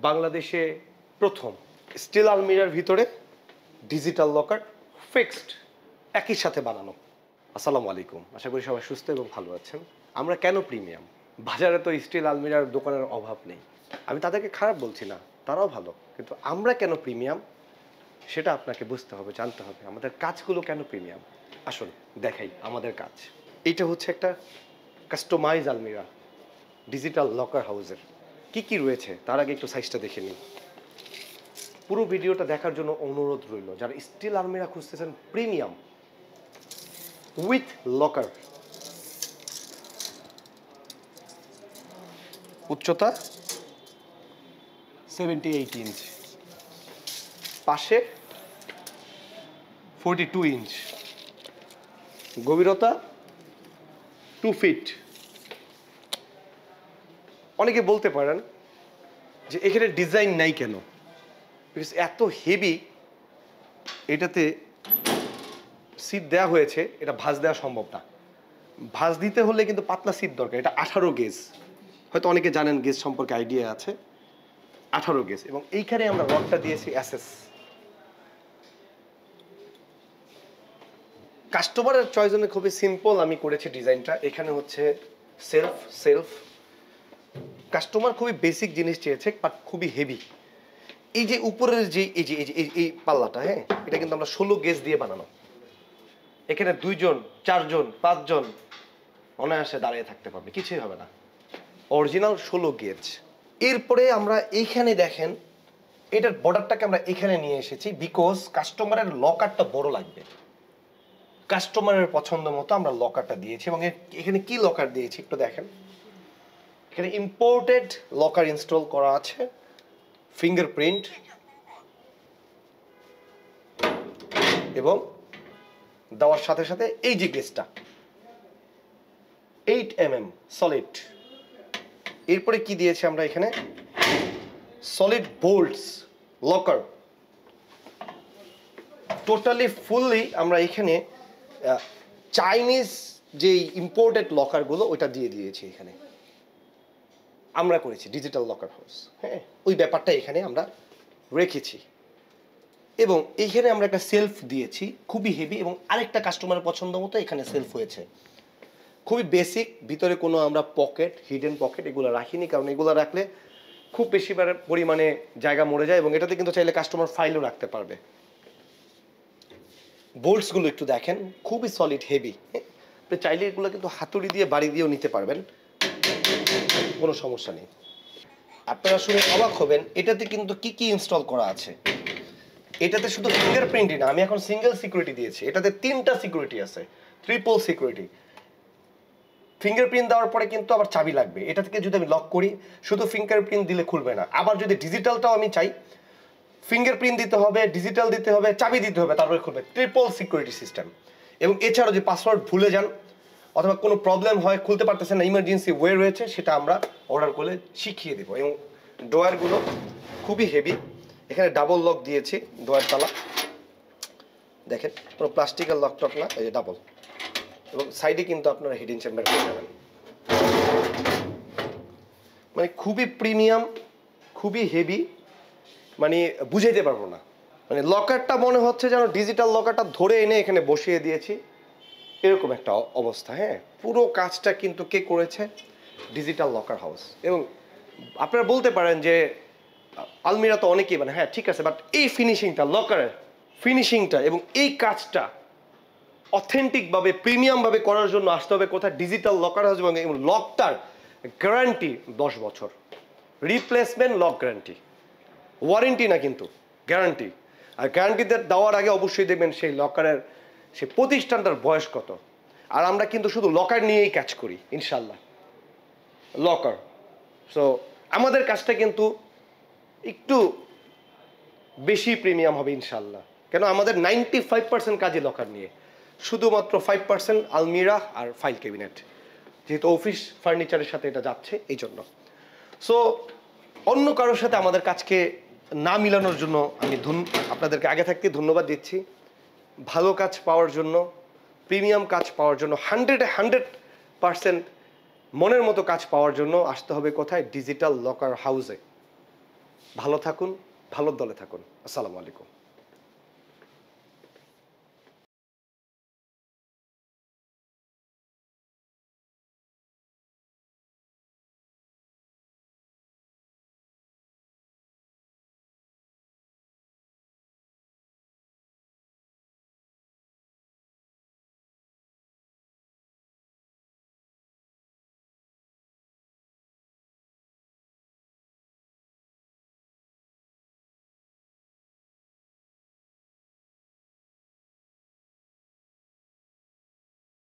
বাংলাদেশে প্রথম স্টিল আলমিরার ভিতরে ডিজিটাল লকার ফিক্সড একই সাথে বানানো। আসসালামু আলাইকুম, আশা করি সবাই সুস্থ এবং ভালো আছেন। আমরা কেন প্রিমিয়াম? বাজারে তো স্টিল আলমিরার দোকানের অভাব নেই, আমি তাদেরকে খারাপ বলছি না, তারাও ভালো, কিন্তু আমরা কেন প্রিমিয়াম সেটা আপনাকে বুঝতে হবে, জানতে হবে। আমাদের কাজগুলো কেন প্রিমিয়াম আসুন দেখাই আমাদের কাজ। এইটা হচ্ছে একটা কাস্টমাইজ আলমিরা ডিজিটাল লকার হাউসের। কি কি রয়েছে তার আগে একটু সাইজটা দেখে নিন। পুরো ভিডিওটা দেখার জন্য অনুরোধ রইল, যারা স্টিল আলমিরা খুঁজতেছেন প্রিমিয়াম উইথ লকার। উচ্চতা 78 ইঞ্চ, পাশে 42 ইঞ্চ, গভীরতা 2 ফিট। অনেকে বলতে পারেন যে এখানে ডিজাইন নাই কেন, বিকজ এত হেভি এটাতে সিট দেওয়া হয়েছে, এটা ভাঁজ দেওয়া সম্ভব না। ভাঁজ দিতে হলে কিন্তু পাতলা সিট দরকার। এটা 18 গেজ, হয়তো অনেকে জানেন গেজ সম্পর্কে আইডিয়া আছে। 18 গেজ, এবং এইখানে আমরা রডটা দিয়েছি এসএস। কাস্টমারের চয়েস জন্য খুবই সিম্পল আমি করেছি ডিজাইনটা। এখানে হচ্ছে সেলফ কাস্টমার খুবই বেসিক জিনিস চেয়েছে, বাট খুবই হেভি। এই যে উপরের যে এই পাল্লাটা, হ্যাঁ, এটা কিন্তু আমরা 16 গেজ দিয়ে বানানো। এখানে 2 জন 4 জন 5 জন অনায়াসে দাঁড়িয়ে থাকতে পারবে, কিছুই হবে না। Original 16 gauge. এরপরে আমরা এইখানে দেখেন, এটার বর্ডারটাকে আমরা এখানে নিয়ে এসেছি বিকজ কাস্টমারের লকারটা বড় লাগবে। কাস্টমারের পছন্দ মতো আমরা লকারটা দিয়েছি, এবং এখানে কি লকার দিয়েছি একটু দেখেন। এখানে ইম্পোর্টেড লকার ইনস্টল করা আছে, ফিঙ্গারপ্রিন্ট এবং দেওয়ার সাথে সাথে এই যে গেজটা 8 mm সলিড। এরপরে কি দিয়েছি আমরা এখানে, solid Bolts locker. Totally fully আমরা এখানে চাইনিজ যে ইম্পোর্টেড লকারগুলো ওইটা দিয়ে দিয়েছি। এখানে আমরা করেছি ডিজিটাল লকার হাউস, হ্যাঁ, ওই ব্যাপারটা এখানে আমরা রেখেছি। এবং এইখানে আমরা একটা সেলফ দিয়েছি খুবই হেভি, এবং আরেকটা কাস্টমারের পছন্দ মতো এখানে সেলফ হয়েছে। খুবই বেসিক, ভিতরে কোনো আমরা পকেট, হিডেন পকেট এগুলো রাখিনি, কারণ এগুলো রাখলে খুব বেশি পরিমাণে জায়গা মরে যায়, এবং এটাতে কিন্তু চাইলে কাস্টমার ফাইলও রাখতে পারবে। বোল্টসগুলো একটু দেখেন, খুবই সলিড হেভি। আপনি চাইলে এগুলো কিন্তু হাতুড়ি দিয়ে বাড়ি দিয়েও নিতে পারবেন, কোনো সমস্যা নেই। আপনারা শুনে অবাক হবেন এটাতে কিন্তু কি কি ইনস্টল করা আছে। এটাতে শুধু ফিঙ্গারপ্রিন্টই না, আমি এখন সিঙ্গেল সিকিউরিটি দিয়েছি, এটাতে 3টা সিকিউরিটি আছে, ট্রিপল সিকিউরিটি। ফিঙ্গারপ্রিন্ট দেওয়ার পরে কিন্তু আবার চাবি লাগবে। এটা থেকে যদি আমি লক করি, শুধু ফিঙ্গারপ্রিন্ট দিলে খুলবে না। আবার যদি ডিজিটালটাও আমি চাই, ফিঙ্গারপ্রিন্ট দিতে হবে, ডিজিটাল দিতে হবে, চাবি দিতে হবে, তারপরে খুলবে। Triple security system. এবং এছাড়াও যে পাসওয়ার্ড ভুলে যান অথবা কোনো প্রবলেম হয়, খুলতে পারতেছেন না, ইমার্জেন্সি ওয়ে রয়েছে, সেটা আমরা অর্ডার করলে শিখিয়ে দেবো। এবং ডোয়ারগুলো খুবই হেভি। এখানে ডাবল লক দিয়েছি ডোয়ার তালা, দেখেন, কোনো প্লাস্টিকের লক টক না, এই যে ডাবল। এবং সাইডে কিন্তু আপনারা হিডেন চেম্বার পেয়ে যাবেন। মানে খুবই প্রিমিয়াম, খুবই হেভি, মানে বুঝাইতে পারবো না। মানে লকারটা মনে হচ্ছে যেন ডিজিটাল লকারটা ধরে এনে এখানে বসিয়ে দিয়েছি, এরকম একটা অবস্থা। হ্যাঁ, পুরো কাজটা কিন্তু কে করেছে? Digital locker house. এবং আপনারা বলতে পারেন যে আলমিরা তো অনেকেই মানে, হ্যাঁ ঠিক আছে, বাট এই ফিনিশিংটা, লকারের ফিনিশিংটা এবং এই কাজটা অথেন্টিকভাবে প্রিমিয়ামভাবে করার জন্য আসতে হবে কোথায়? Digital locker house. এবং লকটার গ্যারান্টি 10 বছর, রিপ্লেসমেন্ট লক গ্যারান্টি, ওয়ারেন্টি না কিন্তু গ্যারান্টি। আর গ্যারান্টিতে দেওয়ার আগে অবশ্যই দেখবেন সেই লকারের সেই প্রতিষ্ঠানটার বয়স কত। আর আমরা কিন্তু শুধু লকার নিয়েই কাজ করি ইনশাল্লাহ, লকার। সো আমাদের কাজটা কিন্তু একটু বেশি প্রিমিয়াম হবে ইনশাল্লাহ, কেন আমাদের 95% কাজই লকার নিয়ে, শুধুমাত্র 5% আলমিরা আর ফাইল ক্যাবিনেট, যেহেতু অফিস ফার্নিচারের সাথে এটা যাচ্ছে এই জন্য। সো অন্য কারোর সাথে আমাদের কাজকে না মিলানোর জন্য আমি আপনাদেরকে আগে থাকতে ধন্যবাদ দিচ্ছি। ভালো কাজ পাওয়ার জন্য, প্রিমিয়াম কাজ পাওয়ার জন্য, 100% মনের মতো কাজ পাওয়ার জন্য আসতে হবে কোথায়? ডিজিটাল লকার হাউসে। ভালো থাকুন, ভালোর দলে থাকুন। আসসালামু আলাইকুম।